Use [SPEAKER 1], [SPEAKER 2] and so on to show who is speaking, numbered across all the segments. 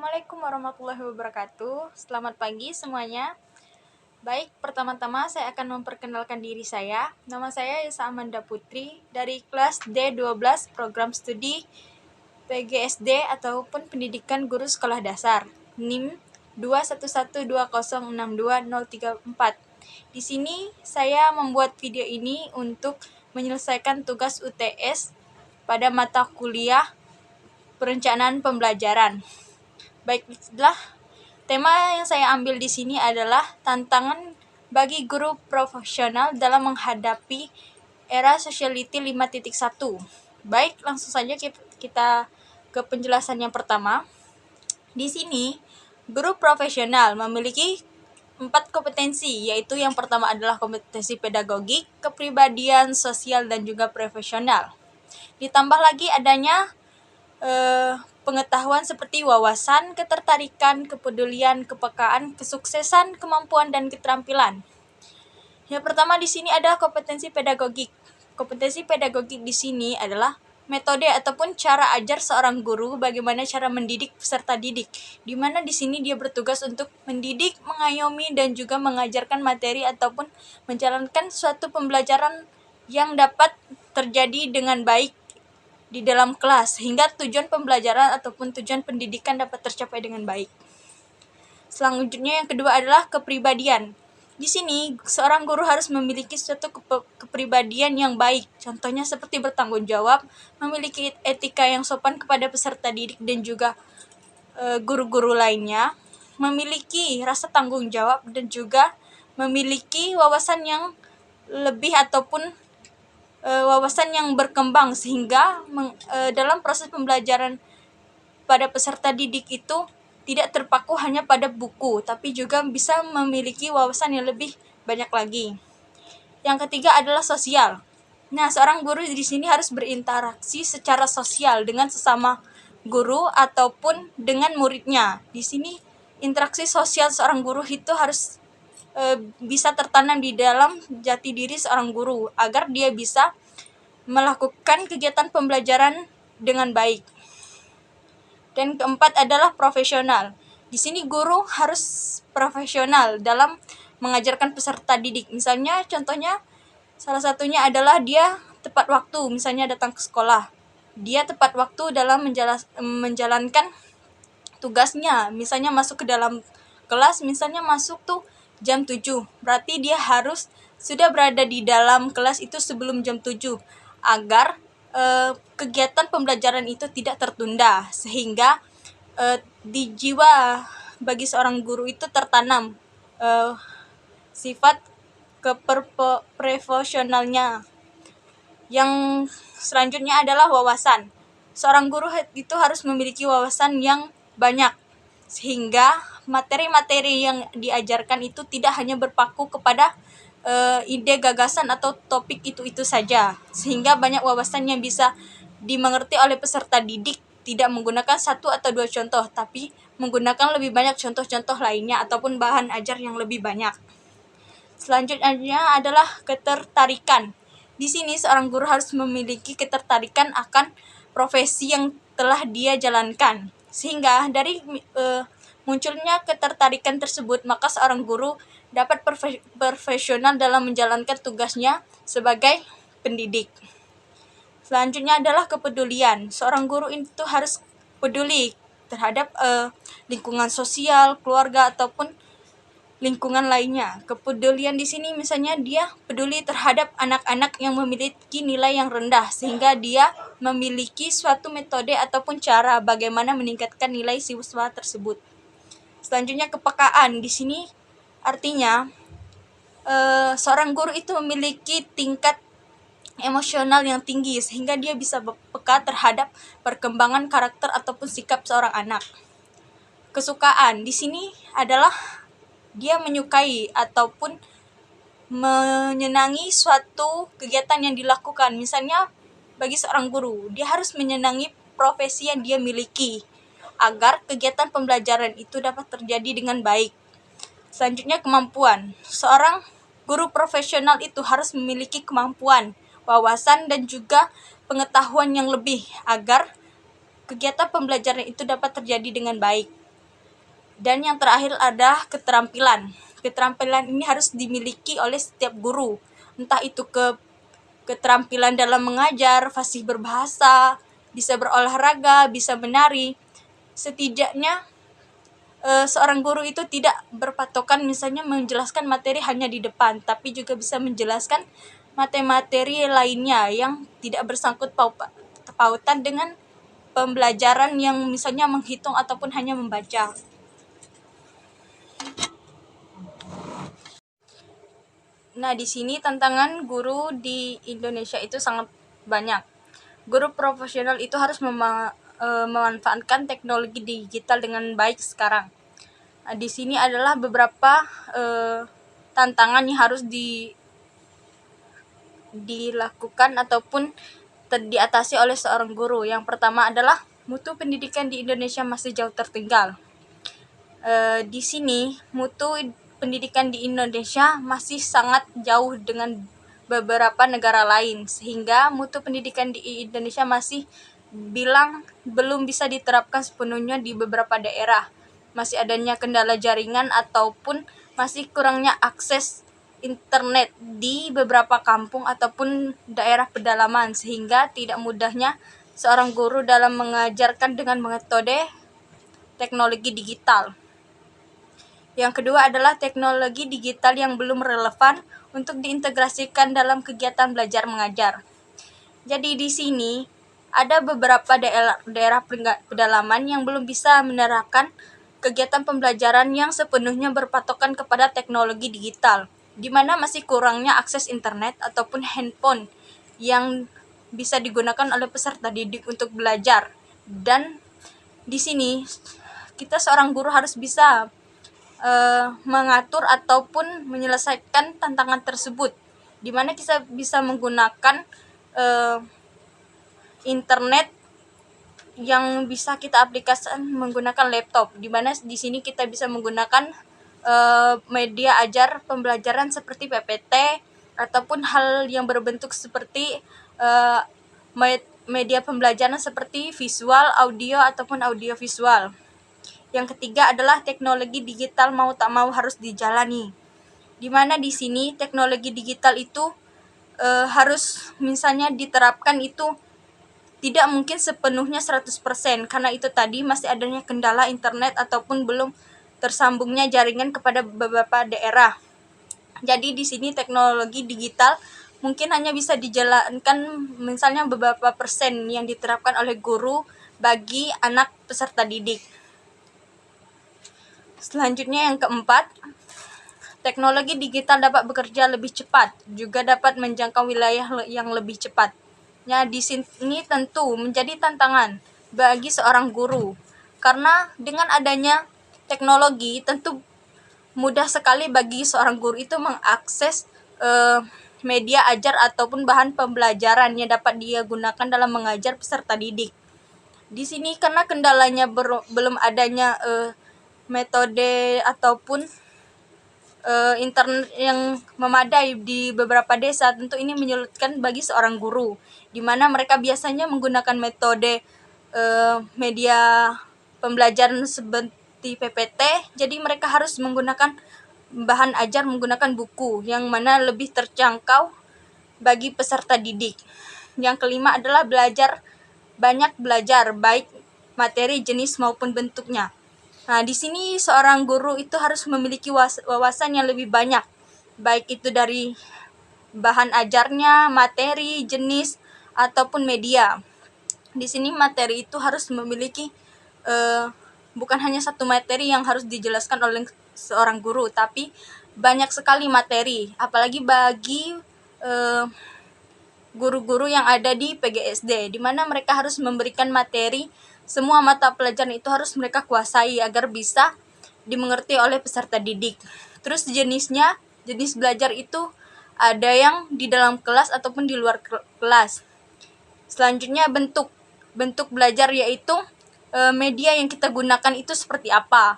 [SPEAKER 1] Assalamualaikum warahmatullahi wabarakatuh. Selamat pagi semuanya. Baik, pertama-tama saya akan memperkenalkan diri saya. Nama saya Yesa Amanda Putri dari kelas D12 Program Studi PGSD ataupun Pendidikan Guru Sekolah Dasar. NIM 21120620034. Di sini saya membuat video ini untuk menyelesaikan tugas UTS pada mata kuliah Perencanaan Pembelajaran. Baiklah, tema yang saya ambil di sini adalah tantangan bagi guru profesional dalam menghadapi era Sociality 5.1. Baik, langsung saja kita ke penjelasan yang pertama. Di sini, guru profesional memiliki 4 kompetensi, yaitu yang pertama adalah kompetensi pedagogik, kepribadian, sosial, dan juga profesional. Ditambah lagi adanya pengetahuan seperti wawasan, ketertarikan, kepedulian, kepekaan, kesuksesan, kemampuan, dan keterampilan. Yang pertama di sini ada kompetensi pedagogik. Kompetensi pedagogik di sini adalah metode ataupun cara ajar seorang guru bagaimana cara mendidik peserta didik, di mana di sini dia bertugas untuk mendidik, mengayomi, dan juga mengajarkan materi ataupun menjalankan suatu pembelajaran yang dapat terjadi dengan baik di dalam kelas, sehingga tujuan pembelajaran ataupun tujuan pendidikan dapat tercapai dengan baik. Selanjutnya yang kedua adalah kepribadian. Di sini, seorang guru harus memiliki suatu kepribadian yang baik. Contohnya seperti bertanggung jawab, memiliki etika yang sopan kepada peserta didik dan juga guru-guru lainnya, memiliki rasa tanggung jawab dan juga memiliki wawasan yang lebih ataupun wawasan yang berkembang sehingga dalam proses pembelajaran pada peserta didik itu tidak terpaku hanya pada buku, tapi juga bisa memiliki wawasan yang lebih banyak lagi. Yang ketiga adalah sosial. Nah, seorang guru di sini harus berinteraksi secara sosial dengan sesama guru ataupun dengan muridnya. Di sini interaksi sosial seorang guru itu harus bisa tertanam di dalam jati diri seorang guru agar dia bisa melakukan kegiatan pembelajaran dengan baik. Dan keempat adalah profesional. Di sini guru harus profesional dalam mengajarkan peserta didik. Misalnya contohnya salah satunya adalah dia tepat waktu, misalnya datang ke sekolah. Dia tepat waktu dalam menjalankan tugasnya. Misalnya masuk ke dalam kelas, misalnya masuk tuh jam 7. Berarti dia harus sudah berada di dalam kelas itu sebelum jam 7 agar kegiatan pembelajaran itu tidak tertunda, sehingga di jiwa bagi seorang guru itu tertanam sifat profesionalnya. Yang selanjutnya adalah wawasan. Seorang guru itu harus memiliki wawasan yang banyak, sehingga materi-materi yang diajarkan itu tidak hanya berpaku kepada ide, gagasan, atau topik itu saja, sehingga banyak wawasan yang bisa dimengerti oleh peserta didik, tidak menggunakan satu atau dua contoh, tapi menggunakan lebih banyak contoh-contoh lainnya ataupun bahan ajar yang lebih banyak. Selanjutnya adalah ketertarikan. Di sini seorang guru harus memiliki ketertarikan akan profesi yang telah dia jalankan, sehingga dari munculnya ketertarikan tersebut, maka seorang guru dapat profesional dalam menjalankan tugasnya sebagai pendidik. Selanjutnya adalah kepedulian. Seorang guru itu harus peduli terhadap lingkungan sosial, keluarga, ataupun lingkungan lainnya. Kepedulian di sini misalnya dia peduli terhadap anak-anak yang memiliki nilai yang rendah, sehingga dia memiliki suatu metode ataupun cara bagaimana meningkatkan nilai siswa tersebut. Selanjutnya kepekaan. Di sini artinya seorang guru itu memiliki tingkat emosional yang tinggi sehingga dia bisa peka terhadap perkembangan karakter ataupun sikap seorang anak. Kesukaan di sini adalah dia menyukai ataupun menyenangi suatu kegiatan yang dilakukan. Misalnya bagi seorang guru, dia harus menyenangi profesi yang dia miliki agar kegiatan pembelajaran itu dapat terjadi dengan baik. Selanjutnya kemampuan. Seorang guru profesional itu harus memiliki kemampuan, wawasan, dan juga pengetahuan yang lebih agar kegiatan pembelajaran itu dapat terjadi dengan baik. Dan yang terakhir adalah keterampilan. Keterampilan ini harus dimiliki oleh setiap guru, entah itu keterampilan dalam mengajar, fasih berbahasa, bisa berolahraga, bisa menari. Setidaknya seorang guru itu tidak berpatokan misalnya menjelaskan materi hanya di depan, tapi juga bisa menjelaskan materi lainnya yang tidak bersangkut pautan dengan pembelajaran yang misalnya menghitung ataupun hanya membaca. Nah, di sini tantangan guru di Indonesia itu sangat banyak. Guru profesional itu harus memanfaatkan teknologi digital dengan baik sekarang. Nah, di sini adalah beberapa tantangan yang harus dilakukan ataupun diatasi oleh seorang guru. Yang pertama adalah mutu pendidikan di Indonesia masih jauh tertinggal. Di sini mutu pendidikan di Indonesia masih sangat jauh dengan beberapa negara lain, sehingga mutu pendidikan di Indonesia masih belum bisa diterapkan sepenuhnya di beberapa daerah. Masih adanya kendala jaringan ataupun masih kurangnya akses internet di beberapa kampung ataupun daerah pedalaman, sehingga tidak mudahnya seorang guru dalam mengajarkan dengan metode teknologi digital. Yang kedua adalah teknologi digital yang belum relevan untuk diintegrasikan dalam kegiatan belajar mengajar. Jadi di sini ada beberapa daerah pedalaman yang belum bisa menerapkan kegiatan pembelajaran yang sepenuhnya berpatokan kepada teknologi digital, di mana masih kurangnya akses internet ataupun handphone yang bisa digunakan oleh peserta didik untuk belajar. Dan di sini kita seorang guru harus bisa mengatur ataupun menyelesaikan tantangan tersebut, di mana kita bisa menggunakan internet yang bisa kita aplikasikan menggunakan laptop, di mana di sini kita bisa menggunakan media ajar pembelajaran seperti PPT ataupun hal yang berbentuk seperti media pembelajaran seperti visual, audio ataupun audio visual. Yang ketiga adalah teknologi digital mau tak mau harus dijalani, di mana di sini teknologi digital itu harus misalnya diterapkan itu tidak mungkin sepenuhnya 100%, karena itu tadi masih adanya kendala internet ataupun belum tersambungnya jaringan kepada beberapa daerah. Jadi di sini teknologi digital mungkin hanya bisa dijalankan misalnya beberapa persen yang diterapkan oleh guru bagi anak peserta didik. Selanjutnya yang keempat, teknologi digital dapat bekerja lebih cepat, juga dapat menjangkau wilayah yang lebih cepat. Nah, di sini tentu menjadi tantangan bagi seorang guru, karena dengan adanya teknologi tentu mudah sekali bagi seorang guru itu mengakses media ajar ataupun bahan pembelajaran yang dapat dia gunakan dalam mengajar peserta didik. Di sini karena kendalanya belum adanya metode ataupun internet yang memadai di beberapa desa, tentu ini menyulitkan bagi seorang guru, di mana mereka biasanya menggunakan metode media pembelajaran seperti PPT, jadi mereka harus menggunakan bahan ajar menggunakan buku yang mana lebih terjangkau bagi peserta didik. Yang kelima adalah banyak belajar, baik materi, jenis maupun bentuknya. Nah, di sini seorang guru itu harus memiliki wawasan yang lebih banyak, baik itu dari bahan ajarnya, materi, jenis, ataupun media. Di sini materi itu harus memiliki bukan hanya satu materi yang harus dijelaskan oleh seorang guru, tapi banyak sekali materi, apalagi bagi guru-guru yang ada di PGSD, di mana mereka harus memberikan materi. Semua mata pelajaran itu harus mereka kuasai agar bisa dimengerti oleh peserta didik. Terus jenis belajar itu ada yang di dalam kelas ataupun di luar kelas. Selanjutnya bentuk belajar, yaitu media yang kita gunakan itu seperti apa.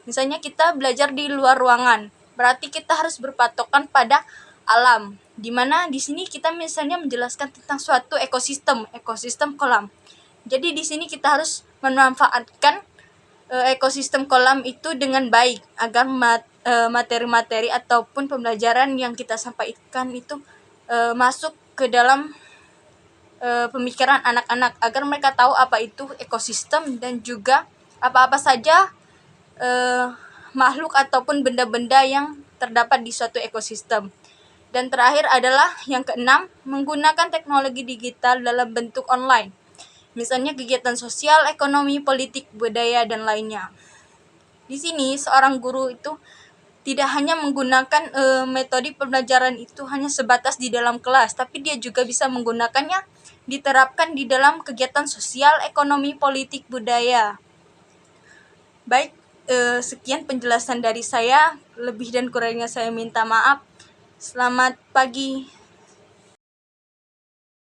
[SPEAKER 1] Misalnya kita belajar di luar ruangan, berarti kita harus berpatokan pada alam, di mana di sini kita misalnya menjelaskan tentang suatu ekosistem kolam. Jadi di sini kita harus memanfaatkan ekosistem kolam itu dengan baik agar materi-materi ataupun pembelajaran yang kita sampaikan itu masuk ke dalam pemikiran anak-anak agar mereka tahu apa itu ekosistem dan juga apa-apa saja makhluk ataupun benda-benda yang terdapat di suatu ekosistem. Dan terakhir adalah yang keenam, menggunakan teknologi digital dalam bentuk online. Misalnya kegiatan sosial, ekonomi, politik, budaya, dan lainnya. Di sini seorang guru itu tidak hanya menggunakan metode pembelajaran itu hanya sebatas di dalam kelas, tapi dia juga bisa menggunakannya diterapkan di dalam kegiatan sosial, ekonomi, politik, budaya. Baik, sekian penjelasan dari saya. Lebih dan kurangnya saya minta maaf. Selamat pagi.